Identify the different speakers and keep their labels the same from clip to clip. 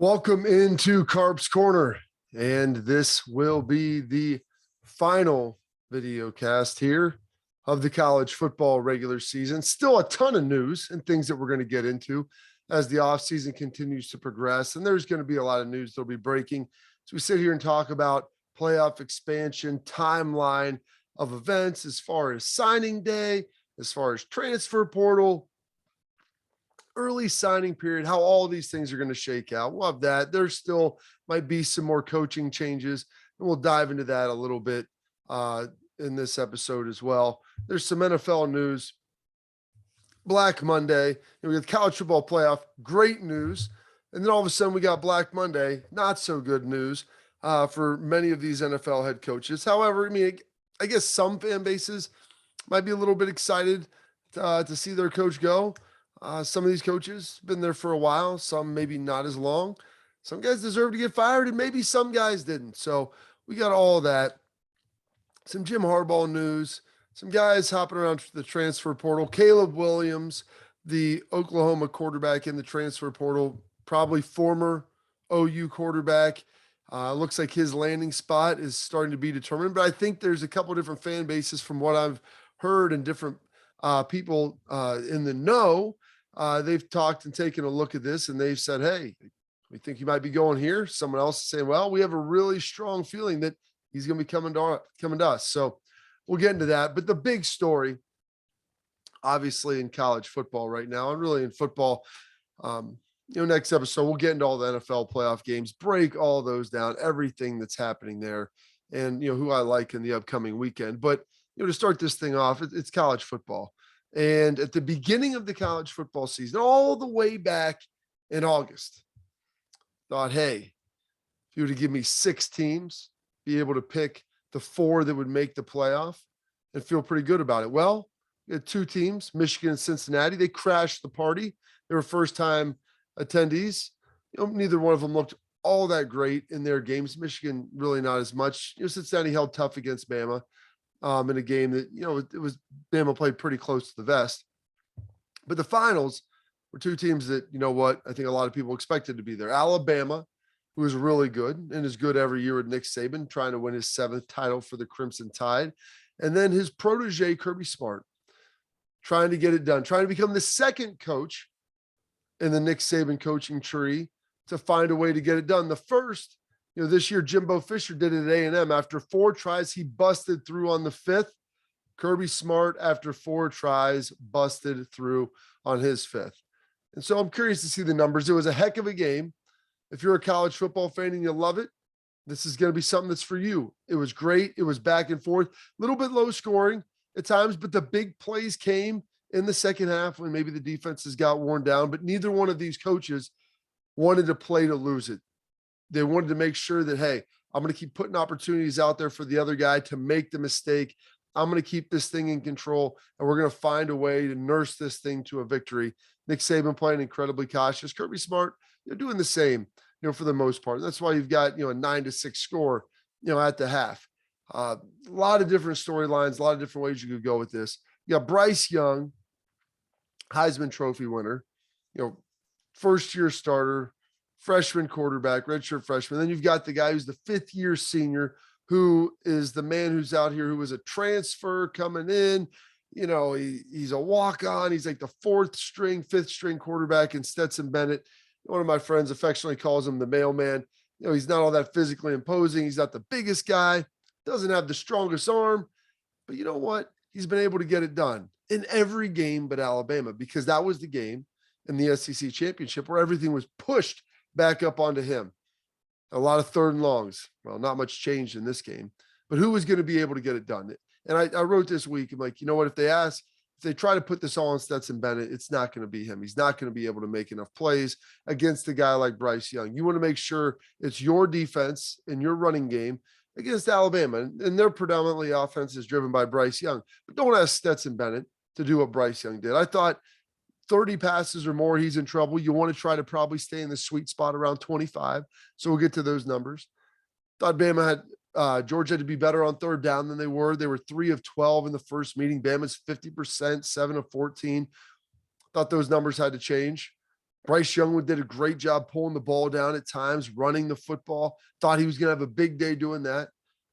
Speaker 1: Welcome into Carp's Corner, and this will be the final video cast here of the college football regular season. Still a ton of news and things that we're going to get into as the offseason continues to progress, and there's going to be a lot of news that'll be breaking as we sit here and talk about playoff expansion, timeline of events as far as signing day, as far as transfer portal, early signing period, how all these things are going to shake out. We'll have that. There still might be some more coaching changes, and we'll dive into that a little bit in this episode as well. There's some NFL news. Black Monday, and we got college football playoff, great news. And then all of a sudden we got Black Monday, not so good news for many of these NFL head coaches. However, I guess some fan bases might be a little bit excited to see their coach go. Some of these coaches been there for a while, some maybe not as long. Some guys deserve to get fired, and maybe some guys didn't. So we got all of that. Some Jim Harbaugh news, some guys hopping around the transfer portal. Caleb Williams, the Oklahoma quarterback in the transfer portal, probably former OU quarterback. Looks like his landing spot is starting to be determined, but I think there's a couple different fan bases from what I've heard and different people in the know. They've talked and taken a look at this, and they've said, hey, we think he might be going here. Someone else is saying, well, we have a really strong feeling that he's going to be coming to us. So we'll get into that. But the big story, obviously in college football right now, and really in football, next episode, we'll get into all the NFL playoff games, break all those down, everything that's happening there, and, who I like in the upcoming weekend. But, to start this thing off, it's college football. And at the beginning of the college football season, all the way back in August, thought, hey, if you were to give me 6 teams, be able to pick the 4 that would make the playoff and feel pretty good about it. Well, we had 2 teams, Michigan and Cincinnati. They crashed the party. They were first-time attendees. Neither one of them looked all that great in their games. Michigan really not as much. Cincinnati held tough against Bama. In a game that, it was Bama played pretty close to the vest. But the finals were 2 teams that, I think a lot of people expected to be there. Alabama, who is really good and is good every year with Nick Saban, trying to win his 7th title for the Crimson Tide. And then his protege, Kirby Smart, trying to get it done, trying to become the 2nd coach in the Nick Saban coaching tree to find a way to get it done. The first, this year, Jimbo Fisher did it at A&M. After 4 tries, he busted through on the 5th. Kirby Smart, after 4 tries, busted through on his 5th. And so I'm curious to see the numbers. It was a heck of a game. If you're a college football fan and you love it, this is going to be something that's for you. It was great. It was back and forth, a little bit low scoring at times, but the big plays came in the second half when maybe the defenses got worn down, but neither one of these coaches wanted to play to lose it. They wanted to make sure that, hey, I'm going to keep putting opportunities out there for the other guy to make the mistake. I'm going to keep this thing in control, and we're going to find a way to nurse this thing to a victory. Nick Saban playing incredibly cautious. Kirby Smart, doing the same, for the most part. That's why you've got, a 9-6 score, at the half. A lot of different storylines, a lot of different ways you could go with this. You got Bryce Young, Heisman Trophy winner, first-year starter, freshman quarterback, redshirt freshman. Then you've got the guy who's the 5th-year senior, who is the man who's out here, who was a transfer coming in. He's a walk-on. He's like the 4th string, 5th string quarterback in Stetson Bennett. One of my friends affectionately calls him the mailman. He's not all that physically imposing. He's not the biggest guy, doesn't have the strongest arm, but you know what? He's been able to get it done in every game but Alabama, because that was the game in the SEC championship where everything was pushed back up onto him. A lot of 3rd and longs. Well, not much changed in this game, but who was going to be able to get it done? And I wrote this week, I'm like, if they try to put this all on Stetson Bennett, it's not going to be him. He's not going to be able to make enough plays against a guy like Bryce Young. You want to make sure it's your defense and your running game against Alabama, and their predominantly offense is driven by Bryce Young. But don't ask Stetson Bennett to do what Bryce Young did. I thought 30 passes or more, he's in trouble. You want to try to probably stay in the sweet spot around 25. So we'll get to those numbers. Thought Bama had Georgia had to be better on 3rd down than they were. They were 3 of 12 in the first meeting. Bama's 50%, 7 of 14. Thought those numbers had to change. Bryce Young did a great job pulling the ball down at times, running the football. Thought he was going to have a big day doing that.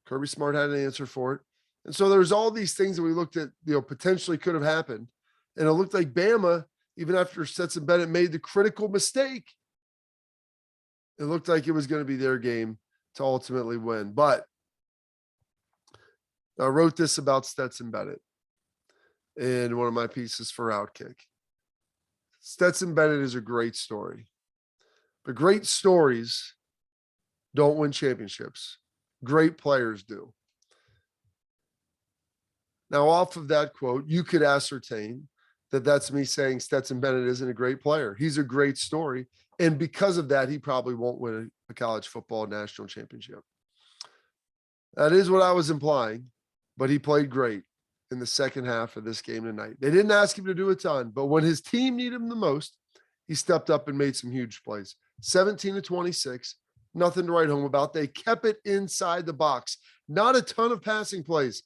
Speaker 1: Kirby Smart had an answer for it. And so there's all these things that we looked at, potentially could have happened. And it looked like Bama, even after Stetson Bennett made the critical mistake, it looked like it was going to be their game to ultimately win. But I wrote this about Stetson Bennett in one of my pieces for OutKick. Stetson Bennett is a great story, but great stories don't win championships. Great players do. Now, off of that quote, you could ascertain that that's me saying Stetson Bennett isn't a great player. He's a great story. And because of that, he probably won't win a college football national championship. That is what I was implying, but he played great in the second half of this game tonight. They didn't ask him to do a ton, but when his team needed him the most, he stepped up and made some huge plays. 17-26, nothing to write home about. They kept it inside the box. Not a ton of passing plays.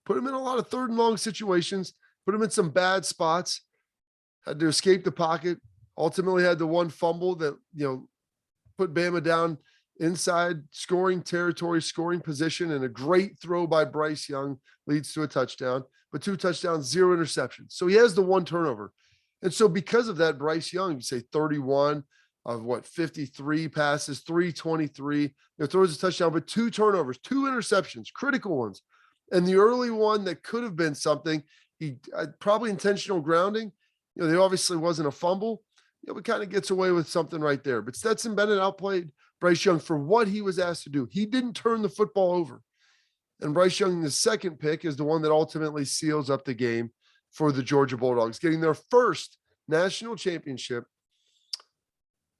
Speaker 1: Put him in a lot of third and long situations, put him in some bad spots, had to escape the pocket, ultimately had the one fumble that, put Bama down inside scoring territory, scoring position, and a great throw by Bryce Young leads to a touchdown, but 2 touchdowns, 0 interceptions. So he has the 1 turnover. And so because of that, Bryce Young, you say 31 of 53 passes, 323, throws a touchdown, but 2 turnovers, 2 interceptions, critical ones. And the early one that could have been something, he probably intentional grounding. There obviously wasn't a fumble. But kind of gets away with something right there. But Stetson Bennett outplayed Bryce Young for what he was asked to do. He didn't turn the football over. And Bryce Young, the second pick, is the one that ultimately seals up the game for the Georgia Bulldogs, getting their first national championship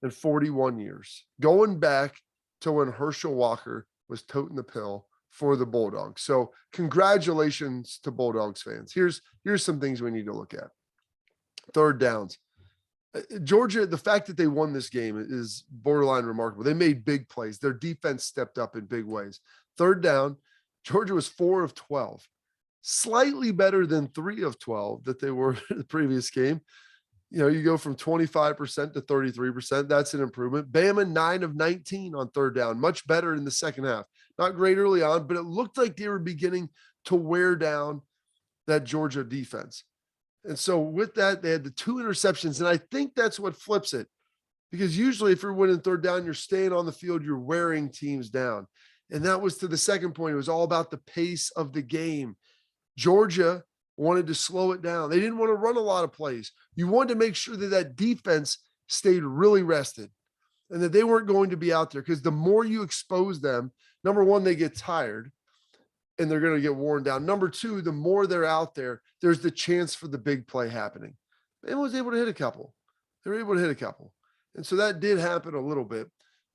Speaker 1: in 41 years, going back to when Herschel Walker was toting the pill for the Bulldogs. So congratulations to Bulldogs fans. Here's some things we need to look at. Third downs. Georgia, the fact that they won this game is borderline remarkable. They made big plays. Their defense stepped up in big ways. Third down, Georgia was 4 of 12, slightly better than 3 of 12 that they were in the previous game. You go from 25% to 33%. That's an improvement. Bama 9 of 19 on third down, much better in the second half. Not great early on, but it looked like they were beginning to wear down that Georgia defense. And so with that, they had the 2 interceptions. And I think that's what flips it, because usually if you're winning third down, you're staying on the field, you're wearing teams down. And that was to the second point. It was all about the pace of the game. Georgia wanted to slow it down. They didn't want to run a lot of plays. You wanted to make sure that that defense stayed really rested and that they weren't going to be out there, because the more you expose them, number one, they get tired and they're going to get worn down. Number 2, the more they're out there, there's the chance for the big play happening. Bama was able to hit a couple. They were able to hit a couple. And so that did happen a little bit,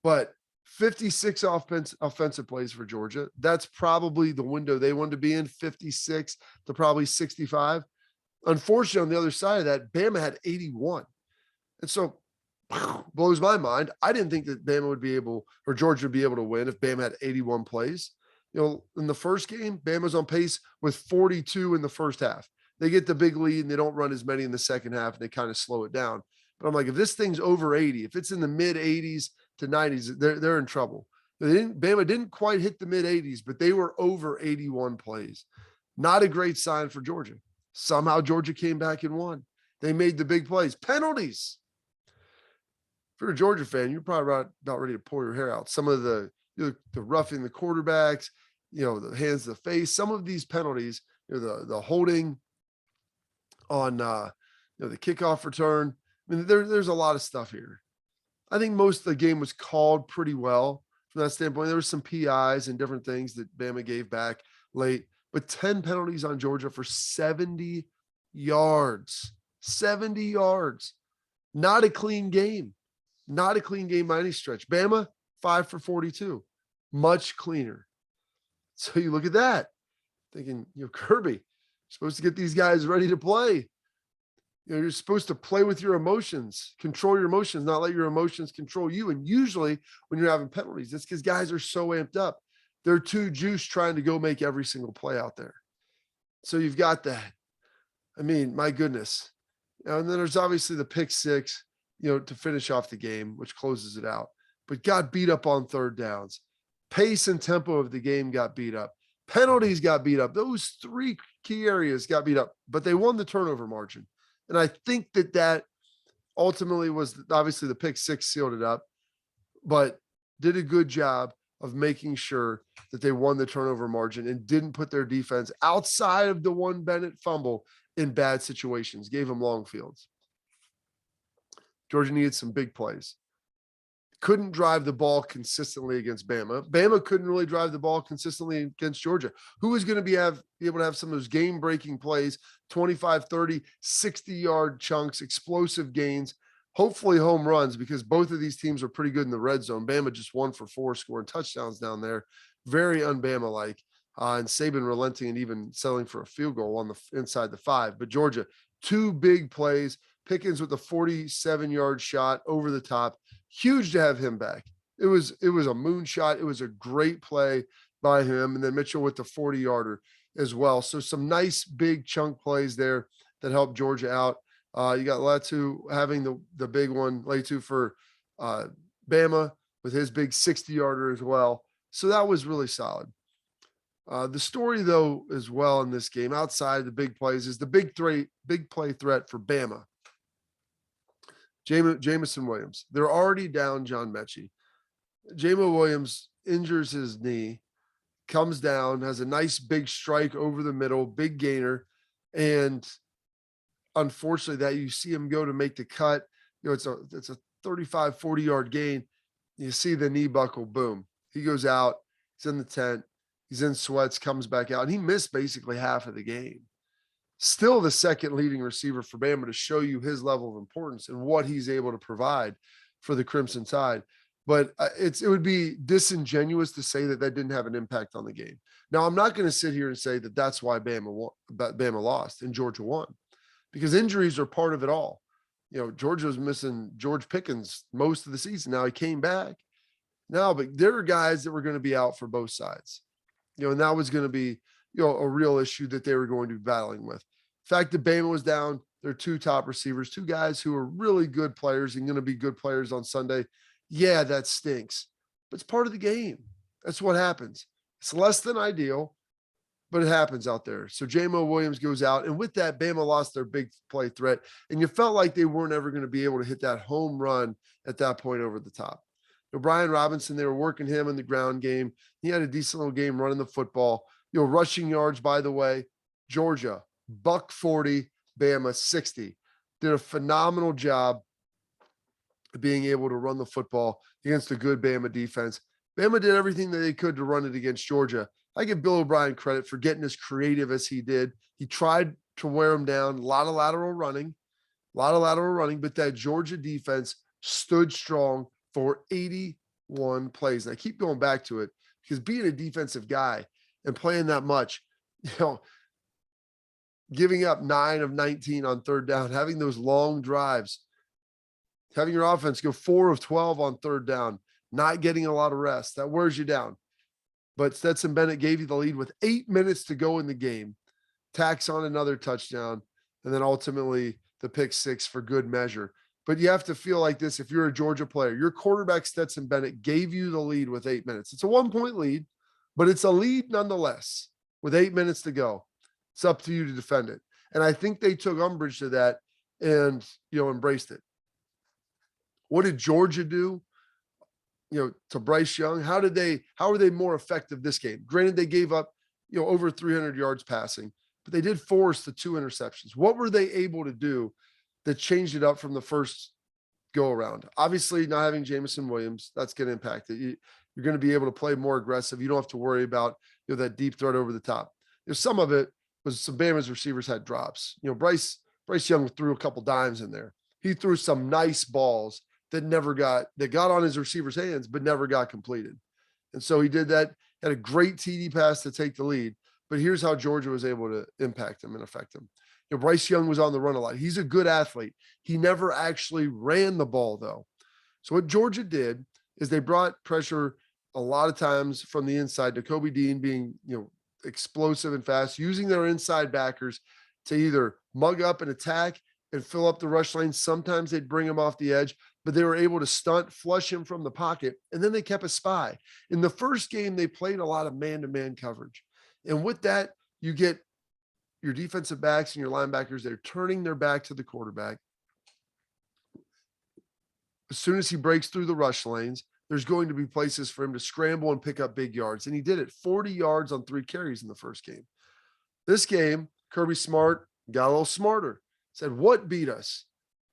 Speaker 1: but 56 offensive plays for Georgia. That's probably the window they wanted to be in, 56 to probably 65. Unfortunately, on the other side of that, Bama had 81. And so blows my mind. I didn't think that Bama would be able, or Georgia would be able to win if Bama had 81 plays. In the first game, Bama's on pace with 42 in the first half. They get the big lead and they don't run as many in the second half, and they kind of slow it down. But I'm like, if this thing's over 80, if it's in the mid 80s to 90s, they're in trouble. Bama didn't quite hit the mid 80s, but they were over 81 plays. Not a great sign for Georgia. Somehow Georgia came back and won. They made the big plays. Penalties. If you're a Georgia fan, you're probably about ready to pull your hair out. Some of the roughing the quarterbacks, the hands to the face, some of these penalties, the holding on, the kickoff return. I mean, there's a lot of stuff here. I think most of the game was called pretty well from that standpoint. There were some PIs and different things that Bama gave back late, but 10 penalties on Georgia for 70 yards. 70 yards. Not a clean game. Not a clean game by any stretch. Bama, 5 for 42. Much cleaner. So you look at that, thinking, Kirby, you're supposed to get these guys ready to play. You're supposed to play with your emotions, control your emotions, not let your emotions control you. And usually when you're having penalties, it's because guys are so amped up. They're too juiced trying to go make every single play out there. So you've got that. I mean, my goodness. And then there's obviously the pick six. to finish off the game, which closes it out, but got beat up on third downs. Pace and tempo of the game got beat up. Penalties got beat up. Those three key areas got beat up, but they won the turnover margin. And I think that ultimately was obviously the pick six sealed it up, but did a good job of making sure that they won the turnover margin and didn't put their defense outside of the one Bennett fumble in bad situations, gave them long fields. Georgia needed some big plays. Couldn't drive the ball consistently against Bama. Bama couldn't really drive the ball consistently against Georgia. Who was going to be able to have some of those game-breaking plays, 25, 30, 60-yard chunks, explosive gains, hopefully home runs, because both of these teams are pretty good in the red zone. Bama just 1-for-4 scoring touchdowns down there. Very un-Bama-like. And Saban relenting and even settling for a field goal on the inside the 5. But Georgia, 2 big plays. Pickens with a 47-yard shot over the top. Huge to have him back. It was a moonshot. It was a great play by him. And then Mitchell with the 40-yarder as well. So some nice big chunk plays there that helped Georgia out. You got Latu having the big one, Latu for Bama with his big 60-yarder as well. So that was really solid. The story, though, as well in this game, outside the big plays, is the big play threat for Bama. Jamison Williams. They're already down John Mechie. Jamison Williams injures his knee, comes down, has a nice big strike over the middle, big gainer, and unfortunately that you see him go to make the cut. It's a 35, 40-yard gain. You see the knee buckle, boom. He goes out. He's in the tent. He's in sweats, comes back out. And he missed basically half of the game. Still the second leading receiver for Bama, to show you his level of importance and what he's able to provide for the Crimson Tide. But it would be disingenuous to say that didn't have an impact on the game. Now, I'm not going to sit here and say that that's why Bama lost and Georgia won, because injuries are part of it all. Georgia was missing George Pickens most of the season. Now he came back. But there are guys that were going to be out for both sides. And that was going to be a real issue that they were going to be battling with. The fact that Bama was down their 2 top receivers, 2 guys who are really good players and going to be good players on Sunday. Yeah, that stinks, but it's part of the game. That's what happens. It's less than ideal, but it happens out there. So Jamison Williams goes out, and with that, Bama lost their big play threat, and you felt like they weren't ever going to be able to hit that home run at that point over the top. Brian Robinson, they were working him in the ground game. He had a decent little game running the football. Rushing yards, by the way, Georgia, $140, Bama, 60. Did a phenomenal job of being able to run the football against a good Bama defense. Bama did everything that they could to run it against Georgia. I give Bill O'Brien credit for getting as creative as he did. He tried to wear them down, a lot of lateral running, but that Georgia defense stood strong for 81 plays. And I keep going back to it because being a defensive guy and playing that much, giving up 9 of 19 on third down, having those long drives, having your offense go 4 of 12 on third down, not getting a lot of rest, that wears you down. But Stetson Bennett gave you the lead with 8 minutes to go in the game, tacks on another touchdown, and then ultimately the pick 6 for good measure. But you have to feel like this if you're a Georgia player. Your quarterback, Stetson Bennett, gave you the lead with 8 minutes. It's a 1-point lead, but it's a lead nonetheless with 8 minutes to go. It's up to you to defend it. And I think they took umbrage to that and, embraced it. What did Georgia do, to Bryce Young? How were they more effective this game? Granted, they gave up, over 300 yards passing, but they did force the 2 interceptions. What were they able to do that changed it up from the first go around? Obviously, not having Jamison Williams, that's going to impact it. You're going to be able to play more aggressive. You don't have to worry about that deep threat over the top. Some of it was some Bama's receivers had drops. Bryce Young threw a couple dimes in there. He threw some nice balls that got on his receiver's hands, but never got completed. And so he did that, had a great TD pass to take the lead. But here's how Georgia was able to impact him and affect him. Bryce Young was on the run a lot. He's a good athlete. He never actually ran the ball, though. So what Georgia did is they brought pressure a lot of times from the inside. Nakobe Dean being, explosive and fast, using their inside backers to either mug up and attack and fill up the rush lane. Sometimes they'd bring him off the edge, but they were able to stunt, flush him from the pocket, and then they kept a spy. In the first game, they played a lot of man-to-man coverage. And with that, you get your defensive backs and your linebackers, they're turning their back to the quarterback. As soon as he breaks through the rush lanes, there's going to be places for him to scramble and pick up big yards. And he did it, 40 yards on 3 carries in the first game. This game, Kirby Smart got a little smarter, said, what beat us?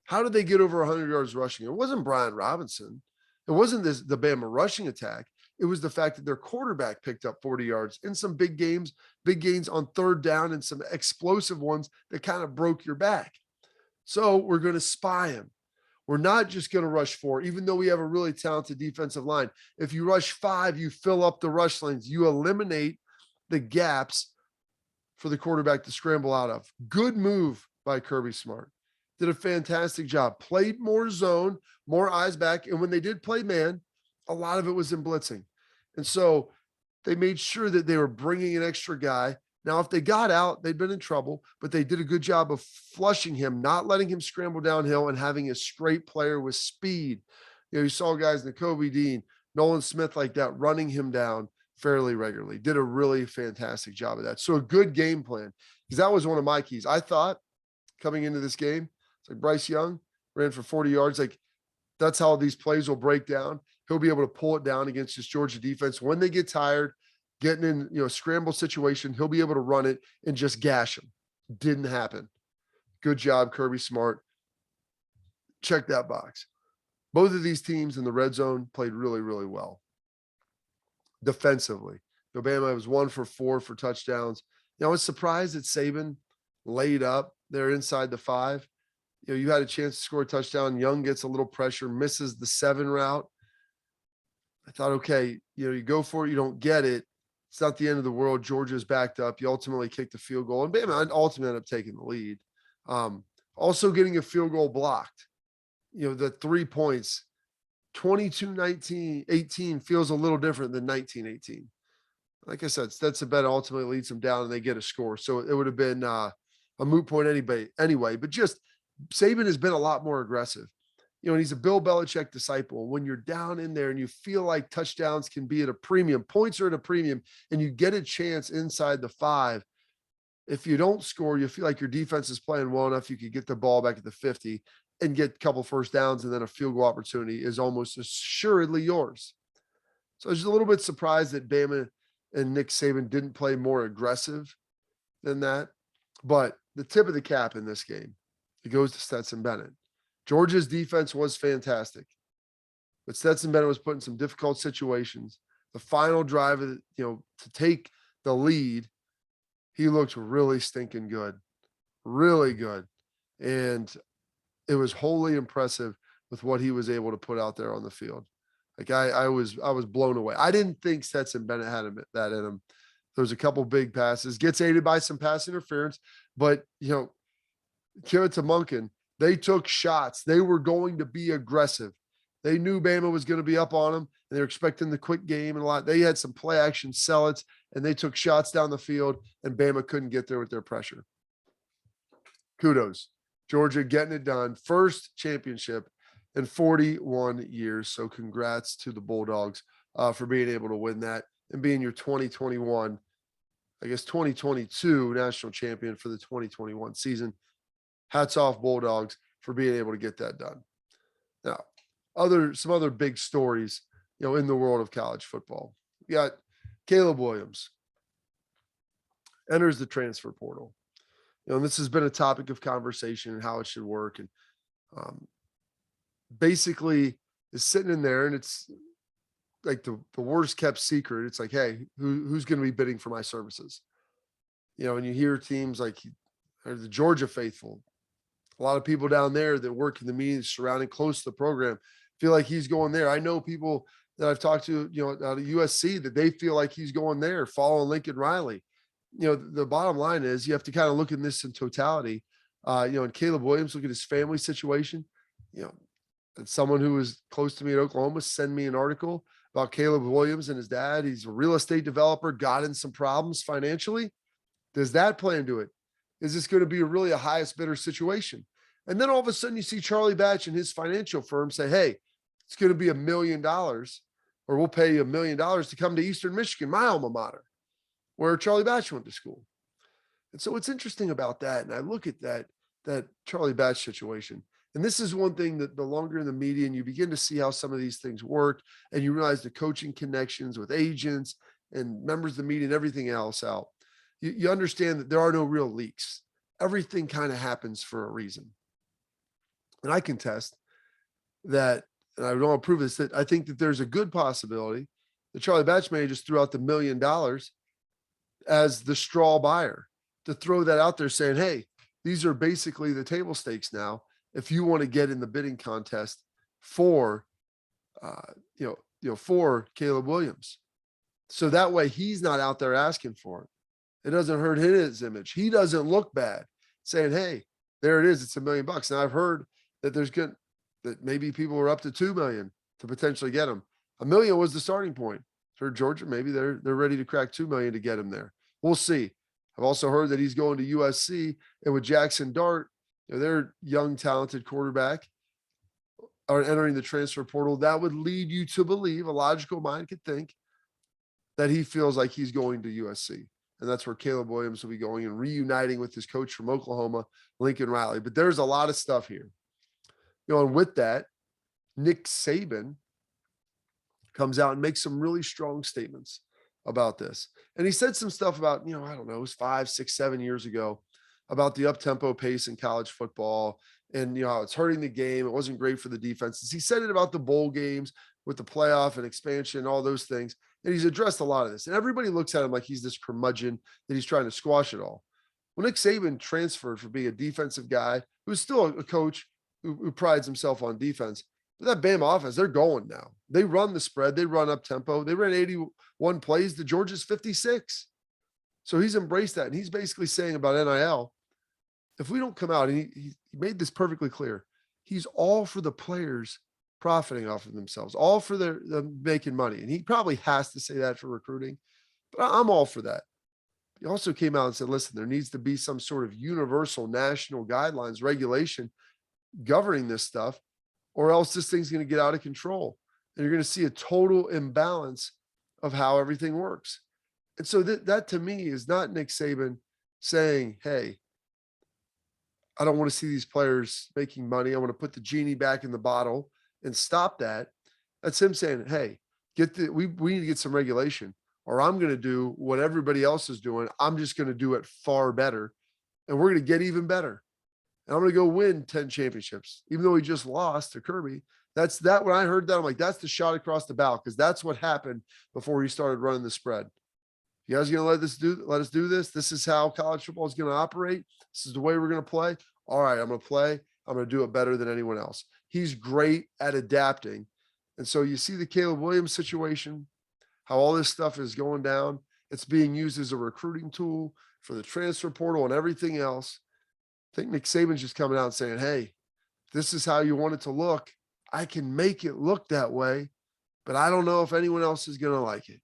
Speaker 1: How did they get over 100 yards rushing? It wasn't Brian Robinson. It wasn't the Bama rushing attack. It was the fact that their quarterback picked up 40 yards in some big games, big gains on third down, and some explosive ones that kind of broke your back. So we're going to spy him. We're not just going to rush 4, even though we have a really talented defensive line. If you rush 5, you fill up the rush lanes. You eliminate the gaps for the quarterback to scramble out of. Good move by Kirby Smart. Did a fantastic job. Played more zone, more eyes back. And when they did play man, a lot of it was in blitzing. And so they made sure that they were bringing an extra guy. Now, if they got out, they'd been in trouble, but they did a good job of flushing him, not letting him scramble downhill, and having a straight player with speed. You know, you saw guys, Nakobe Dean, Nolan Smith like that, running him down fairly regularly. Did a really fantastic job of that. So a good game plan, because that was one of my keys. I thought coming into this game, it's like Bryce Young ran for 40 yards. Like, that's how these plays will break down. He'll be able to pull it down against this Georgia defense. When they get tired, getting in, scramble situation, he'll be able to run it and just gash them. Didn't happen. Good job, Kirby Smart. Check that box. Both of these teams in the red zone played really, really well. Defensively, Alabama was 1 for 4 for touchdowns. I was surprised that Saban laid up there inside the 5. You had a chance to score a touchdown. Young gets a little pressure, misses the 7 route. I thought, okay, you go for it, you don't get it. It's not the end of the world. Georgia's backed up. You ultimately kick the field goal, and Bama ultimately ended up taking the lead. Also getting a field goal blocked. The 3 points, 22-19-18 feels a little different than 19-18. Like I said, that's a bet ultimately leads them down and they get a score. So it would have been a moot point anyway. But just Saban has been a lot more aggressive. And he's a Bill Belichick disciple. When you're down in there and you feel like touchdowns can be at a premium, points are at a premium, and you get a chance inside the 5, if you don't score, you feel like your defense is playing well enough, you could get the ball back at the 50 and get a couple first downs, and then a field goal opportunity is almost assuredly yours. So I was just a little bit surprised that Bama and Nick Saban didn't play more aggressive than that. But the tip of the cap in this game, it goes to Stetson Bennett. Georgia's defense was fantastic, but Stetson Bennett was put in some difficult situations. The final drive, to take the lead, he looked really stinking good, really good. And it was wholly impressive with what he was able to put out there on the field. Like I was blown away. I didn't think Stetson Bennett had that in him. There was a couple big passes, gets aided by some pass interference, but Kira to Munkin, they took shots. They were going to be aggressive. They knew Bama was going to be up on them, and they were expecting the quick game and a lot. They had some play action sell-its, and they took shots down the field, and Bama couldn't get there with their pressure. Kudos. Georgia getting it done. First championship in 41 years. So congrats to the Bulldogs for being able to win that and being your 2021, 2022 national champion for the 2021 season. Hats off, Bulldogs, for being able to get that done. Now, some other big stories, in the world of college football. We got Caleb Williams enters the transfer portal. And this has been a topic of conversation and how it should work. And basically is sitting in there, and it's like the worst kept secret. It's like, hey, who's going to be bidding for my services? And you hear teams like the Georgia faithful, a lot of people down there that work in the meetings surrounding close to the program feel like he's going there. I know people that I've talked to, out of USC, that they feel like he's going there, following Lincoln Riley. The bottom line is you have to kind of look at this in totality. And Caleb Williams, look at his family situation. And someone who was close to me at Oklahoma sent me an article about Caleb Williams and his dad. He's a real estate developer, got in some problems financially. Does that play into it? Is this going to be a highest bidder situation? And then all of a sudden you see Charlie Batch and his financial firm say, hey, it's going to be $1 million, or we'll pay you $1 million to come to Eastern Michigan, my alma mater, where Charlie Batch went to school. And so what's interesting about that, and I look at that Charlie Batch situation, and this is one thing that the longer in the media and you begin to see how some of these things work, and you realize the coaching connections with agents and members of the media and everything else out, you understand that there are no real leaks. Everything kind of happens for a reason. And I contest that, and I don't want to prove this, that I think that there's a good possibility that Charlie Batch may just threw out the $1 million as the straw buyer, to throw that out there saying, hey, these are basically the table stakes now. If you want to get in the bidding contest for, for Caleb Williams. So that way he's not out there asking for it. It doesn't hurt his image. He doesn't look bad saying, hey, there it is. It's $1 million. And I've heard that that maybe people are up to 2 million to potentially get him. $1 million was the starting point. For Georgia, maybe they're ready to crack 2 million to get him there. We'll see. I've also heard that he's going to USC, and with Jackson Dart, their young, talented quarterback, are entering the transfer portal. That would lead you to believe, a logical mind could think, that he feels like he's going to USC. And that's where Caleb Williams will be going and reuniting with his coach from Oklahoma, Lincoln Riley. But there's a lot of stuff here. And with that, Nick Saban comes out and makes some really strong statements about this. And he said some stuff about, I don't know, it was 5, 6, 7 years ago, about the up-tempo pace in college football and, how it's hurting the game. It wasn't great for the defenses. He said it about the bowl games with the playoff and expansion, all those things. And he's addressed a lot of this. And everybody looks at him like he's this curmudgeon, that he's trying to squash it all. Well, Nick Saban transferred from being a defensive guy, who's still a coach who prides himself on defense. But that Bama offense, they're going now. They run the spread. They run up tempo. They ran 81 plays to Georgia's 56. So he's embraced that. And he's basically saying about NIL, if we don't come out, and he made this perfectly clear, he's all for the players profiting off of themselves, all for them making money. And he probably has to say that for recruiting, but I'm all for that. He also came out and said, listen, there needs to be some sort of universal national guidelines, regulation governing this stuff, or else this thing's going to get out of control. And you're going to see a total imbalance of how everything works. And so that to me is not Nick Saban saying, hey, I don't want to see these players making money. I want to put the genie back in the bottle and stop that. That's him saying, hey, we need to get some regulation, or I'm going to do what everybody else is doing. I'm just going to do it far better. And we're going to get even better. And I'm going to go win 10 championships, even though he just lost to Kirby. That's that. When I heard that, I'm like, that's the shot across the bow, because that's what happened before he started running the spread. You guys are going to let us do this? This is how college football is going to operate. This is the way we're going to play. All right, I'm going to play. I'm going to do it better than anyone else. He's great at adapting. And so you see the Caleb Williams situation, how all this stuff is going down. It's being used as a recruiting tool for the transfer portal and everything else. I think Nick Saban's just coming out and saying, hey, this is how you want it to look. I can make it look that way, but I don't know if anyone else is going to like it.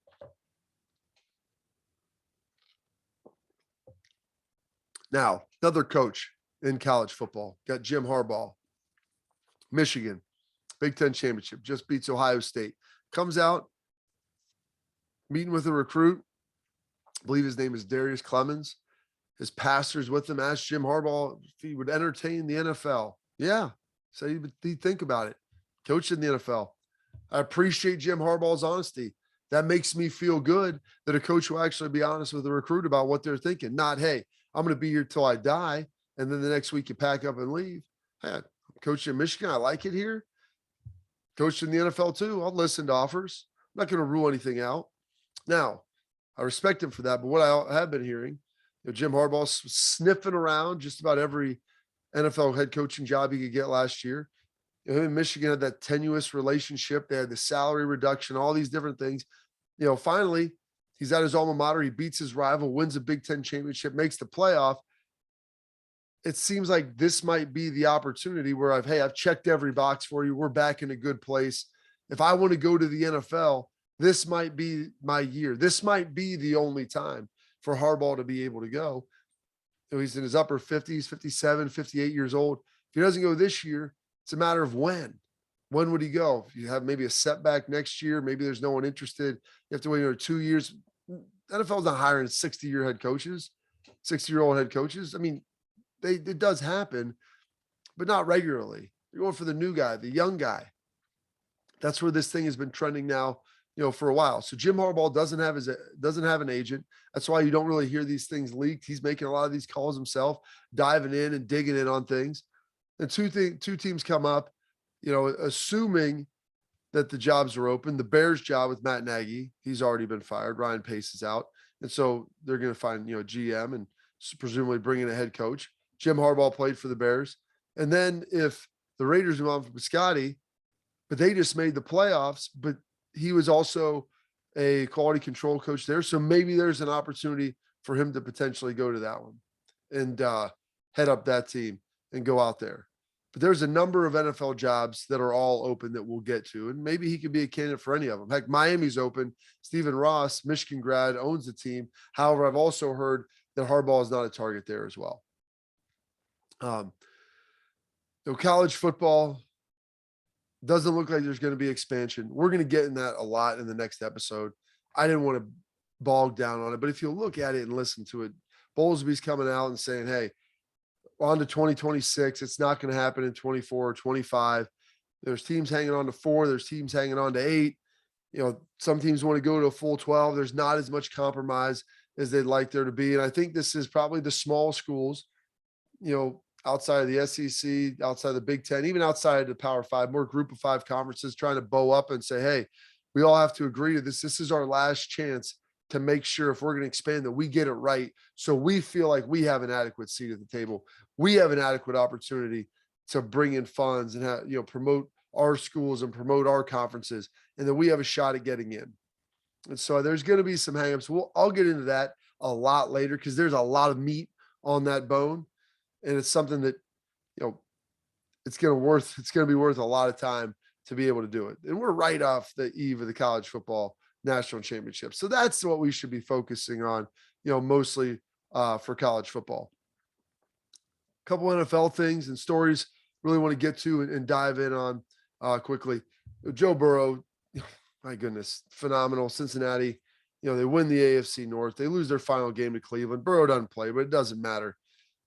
Speaker 1: Now, another coach in college football, got Jim Harbaugh, Michigan, Big Ten championship, just beats Ohio State. Comes out, meeting with a recruit. I believe his name is Darius Clemens. His pastors with him asked Jim Harbaugh if he would entertain the NFL. Yeah, so he'd think about it. Coach in the NFL. I appreciate Jim Harbaugh's honesty. That makes me feel good that a coach will actually be honest with a recruit about what they're thinking. Not, hey, I'm going to be here till I die, and then the next week you pack up and leave. Hey, I'm coaching in Michigan. I like it here. Coached in the NFL too. I'll listen to offers. I'm not going to rule anything out. Now, I respect him for that, but what I have been hearing, Jim Harbaugh sniffing around just about every NFL head coaching job he could get last year. Him and Michigan had that tenuous relationship. They had the salary reduction, all these different things. Finally, he's at his alma mater. He beats his rival, wins a Big Ten championship, makes the playoff. It seems like this might be the opportunity where I've checked every box for you. We're back in a good place. If I want to go to the NFL, this might be my year. This might be the only time for Harbaugh to be able to go. He's in his upper 50s, 57, 58 years old. If he doesn't go this year, it's a matter of when. When would he go? If you have maybe a setback next year, maybe there's no one interested. You have to wait another 2 years. NFL's not hiring 60-year head coaches, 60-year-old head coaches. I mean, it does happen, but not regularly. You're going for the new guy, the young guy. That's where this thing has been trending now, for a while. So Jim Harbaugh doesn't have an agent. That's why you don't really hear these things leaked. He's making a lot of these calls himself, diving in and digging in on things. And two teams come up, assuming that the jobs are open. The Bears job with Matt Nagy, he's already been fired. Ryan Pace is out. And so they're going to find, GM and presumably bring in a head coach. Jim Harbaugh played for the Bears. And then if the Raiders move on from Biscotti, but they just made the playoffs, but he was also a quality control coach there. So maybe there's an opportunity for him to potentially go to that one and head up that team and go out there. But there's a number of NFL jobs that are all open that we'll get to. And maybe he could be a candidate for any of them. Heck, Miami's open. Stephen Ross, Michigan grad, owns the team. However, I've also heard that Harbaugh is not a target there as well. College football doesn't look like there's going to be expansion. We're going to get in that a lot in the next episode. I didn't want to bog down on it, but if you look at it and listen to it, Bowlesby's coming out and saying, hey, on to 2026. It's not going to happen in 24 or 25. There's teams hanging on to 4. There's teams hanging on to 8. Some teams want to go to a full 12. There's not as much compromise as they'd like there to be. And I think this is probably the small schools, outside of the SEC, outside the Big Ten, even outside of the Power 5, more group of 5 conferences trying to bow up and say, hey, we all have to agree to this. This is our last chance to make sure if we're going to expand that we get it right. So we feel like we have an adequate seat at the table. We have an adequate opportunity to bring in funds and promote our schools and promote our conferences, and then we have a shot at getting in. And so there's going to be some hangups. I'll get into that a lot later because there's a lot of meat on that bone, and it's something that it's going to be worth a lot of time to be able to do it. And we're right off the eve of the college football national championship. So that's what we should be focusing on, mostly for college football. A couple NFL things and stories really want to get to and dive in on quickly. Joe Burrow, my goodness, phenomenal. Cincinnati, they win the AFC North. They lose their final game to Cleveland. Burrow doesn't play, but it doesn't matter.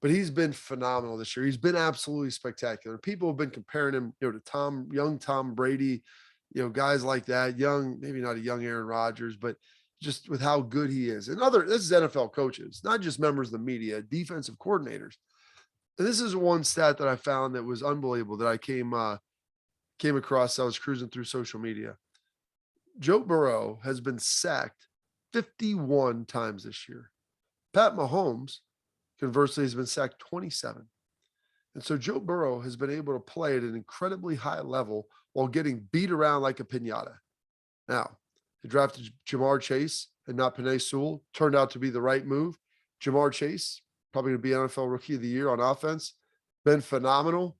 Speaker 1: But he's been phenomenal this year. He's been absolutely spectacular. People have been comparing him, to young Tom Brady, guys like that, maybe not a young Aaron Rodgers, but just with how good he is. And this is NFL coaches, not just members of the media, defensive coordinators. And this is one stat that I found that was unbelievable that I came across. I was cruising through social media. Joe Burrow has been sacked 51 times this year. Pat Mahomes, conversely, has been sacked 27. And so Joe Burrow has been able to play at an incredibly high level while getting beat around like a piñata. Now, they drafted Jamar Chase and not Penei Sewell. Turned out to be the right move. Jamar Chase, probably going to be NFL Rookie of the Year on offense. Been phenomenal.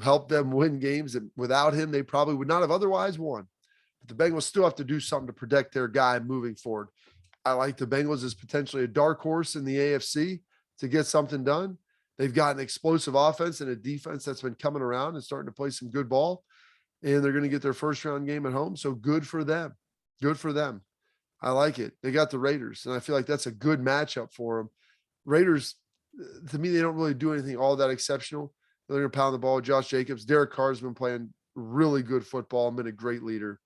Speaker 1: Helped them win games that without him, they probably would not have otherwise won. But the Bengals still have to do something to protect their guy moving forward. I like the Bengals as potentially a dark horse in the AFC to get something done. They've got an explosive offense and a defense that's been coming around and starting to play some good ball. And they're going to get their first round game at home. So good for them. Good for them. I like it. They got the Raiders, and I feel like that's a good matchup for them. Raiders, to me, they don't really do anything all that exceptional. They're going to pound the ball. Josh Jacobs, Derek Carr's been playing really good football and been a great leader.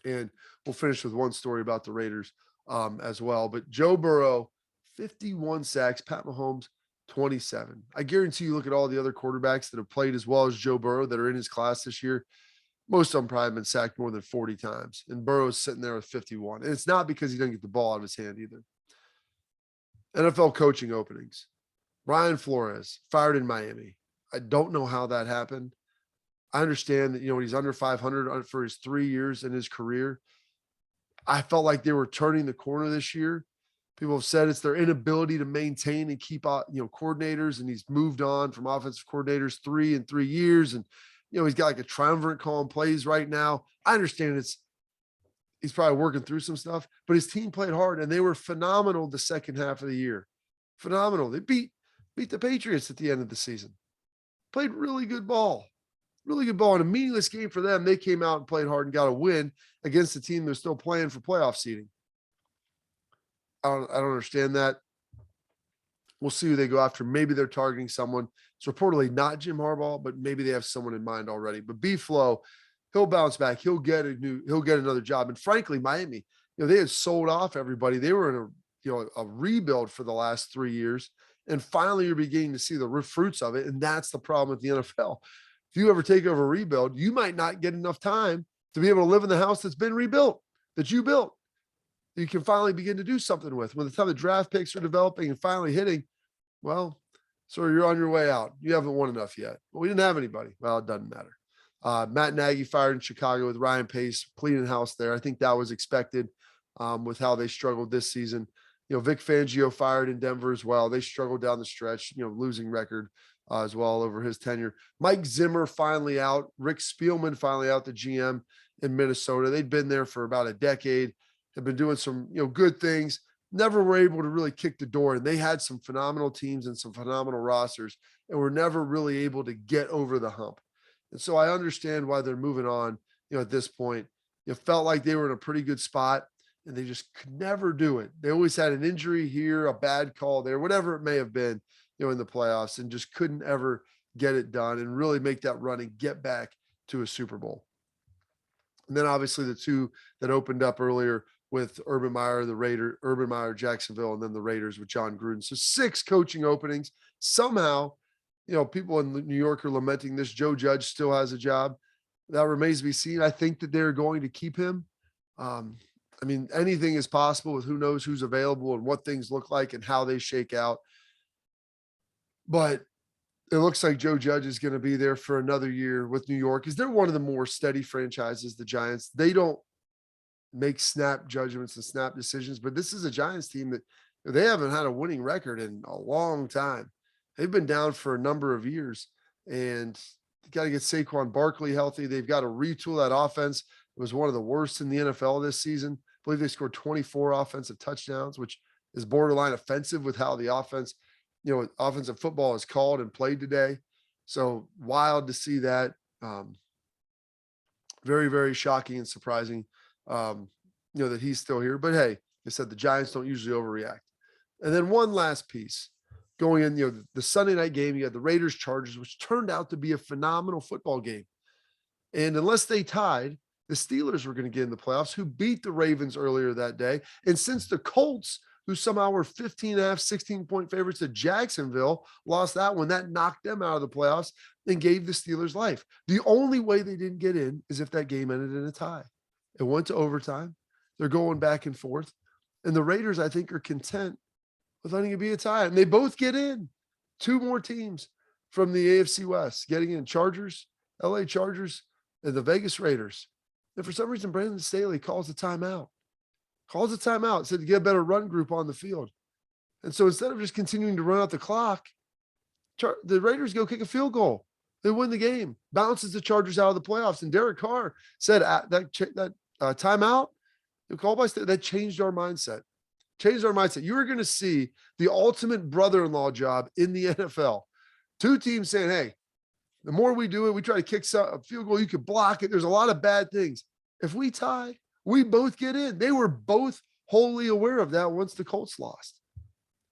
Speaker 1: And we'll finish with one story about the Raiders as well. But Joe Burrow, 51 sacks, Pat Mahomes, 27. I guarantee you look at all the other quarterbacks that have played as well as Joe Burrow that are in his class this year. Most of them probably have been sacked more than 40 times. And Burrow's sitting there with 51. And it's not because he doesn't get the ball out of his hand either. NFL coaching openings. Brian Flores, fired in Miami. I don't know how that happened. I understand that, when he's under 500 for his 3 years in his career, I felt like they were turning the corner this year. People have said it's their inability to maintain and keep coordinators, and he's moved on from offensive coordinators 3 in 3 years. And, he's got like a triumvirate calling plays right now. I understand he's probably working through some stuff, but his team played hard and they were phenomenal the second half of the year. Phenomenal. They beat the Patriots at the end of the season. played really good ball. Really good ball in a meaningless game for them. They came out and played hard and got a win against a team that's still playing for playoff seeding. I don't understand that. We'll see who they go after. Maybe they're targeting someone. It's reportedly not Jim Harbaugh, but maybe they have someone in mind already. But B-Flow, he'll bounce back. He'll get another job. And frankly, Miami, they had sold off everybody. They were in a rebuild for the last 3 years. And finally, you're beginning to see the fruits of it. And that's the problem with the NFL. If you ever take over a rebuild, you might not get enough time to be able to live in the house that's been rebuilt, that you built. You can finally begin to do something with. When the time the draft picks are developing and finally hitting, well, so you're on your way out. You haven't won enough yet. But we didn't have anybody. Well, it doesn't matter. Matt Nagy fired in Chicago with Ryan Pace, cleaning house there. I think that was expected with how they struggled this season. Vic Fangio fired in Denver as well. They struggled down the stretch, losing record as well over his tenure. Mike Zimmer finally out. Rick Spielman finally out, the GM in Minnesota. They'd been there for about a decade, have been doing some, good things. Never were able to really kick the door. And they had some phenomenal teams and some phenomenal rosters and were never really able to get over the hump. And so I understand why they're moving on, at this point. It felt like they were in a pretty good spot and they just could never do it. They always had an injury here, a bad call there, whatever it may have been, in the playoffs, and just couldn't ever get it done and really make that run and get back to a Super Bowl. And then obviously the two that opened up earlier with Urban Meyer, Jacksonville, and then the Raiders with John Gruden. So 6 coaching openings. Somehow, people in New York are lamenting this. Joe Judge still has a job. That remains to be seen. I think that they're going to keep him. Anything is possible with who knows who's available and what things look like and how they shake out. But it looks like Joe Judge is going to be there for another year with New York. Is they're one of the more steady franchises, the Giants. They don't make snap judgments and snap decisions, but this is a Giants team that they haven't had a winning record in a long time. They've been down for a number of years, and you got to get Saquon Barkley healthy. They've got to retool that offense. It was one of the worst in the NFL this season. I believe they scored 24 offensive touchdowns, which is borderline offensive with how the offensive football is called and played today. So wild to see that. Very, very shocking and surprising, that he's still here. But hey, I said the Giants don't usually overreact. And then one last piece going in, the Sunday night game, you had the Raiders Chargers, which turned out to be a phenomenal football game. And unless they tied, the Steelers were going to get in the playoffs, who beat the Ravens earlier that day. And since the Colts, who somehow were 15.5, 16-point favorites to Jacksonville, lost that one, that knocked them out of the playoffs and gave the Steelers life. The only way they didn't get in is if that game ended in a tie. It went to overtime. They're going back and forth. And the Raiders, I think, are content with letting it be a tie. And they both get in. 2 more teams from the AFC West getting in. Chargers, LA Chargers, and the Vegas Raiders. And for some reason, Brandon Staley calls a timeout. Said to get a better run group on the field. And so instead of just continuing to run out the clock, the Raiders go kick a field goal. They win the game, bounces the Chargers out of the playoffs. And Derek Carr said that timeout, the call by Staley, that changed our mindset. You were going to see the ultimate brother-in-law job in the NFL. 2 teams saying, hey, the more we do it, we try to kick a field goal, you could block it. There's a lot of bad things. If we tie, we both get in. They were both wholly aware of that once the Colts lost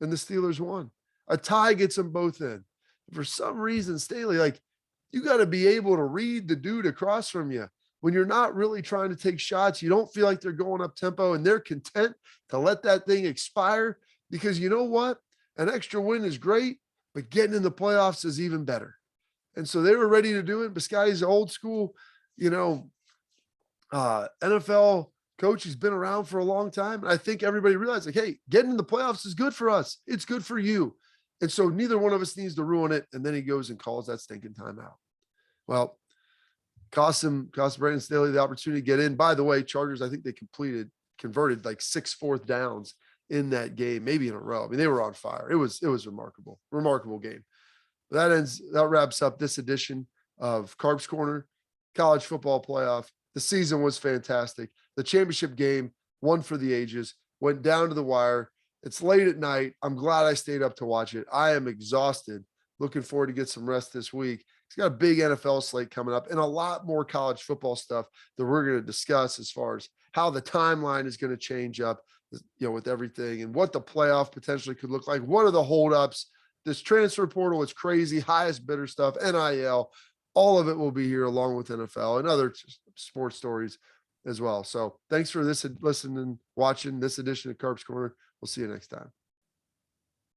Speaker 1: and the Steelers won. A tie gets them both in. For some reason, Staley, you got to be able to read the dude across from you. When you're not really trying to take shots, you don't feel like they're going up tempo, and they're content to let that thing expire because you know what? An extra win is great, but getting in the playoffs is even better. And so they were ready to do it. Biscotti's old school, NFL coach. He's been around for a long time. And I think everybody realized, hey, getting in the playoffs is good for us. It's good for you. And so neither one of us needs to ruin it. And then he goes and calls that stinking timeout. Well, cost Brandon Staley the opportunity to get in. By the way, Chargers, I think they converted 6 fourth downs in that game, maybe in a row. I mean, they were on fire. It was remarkable game. That wraps up this edition of Carp's Corner, college football playoff. The season was fantastic. The championship game, one for the ages, went down to the wire. It's late at night. I'm glad I stayed up to watch it. I am exhausted looking forward to get some rest this week. He's got a big NFL slate coming up and a lot more college football stuff that we're going to discuss as far as how the timeline is going to change up, with everything and what the playoff potentially could look like. What are the holdups? This transfer portal is crazy, highest bidder stuff, NIL, all of it will be here along with NFL and other sports stories as well. So thanks for listening, watching this edition of Carp's Corner. We'll see you next time.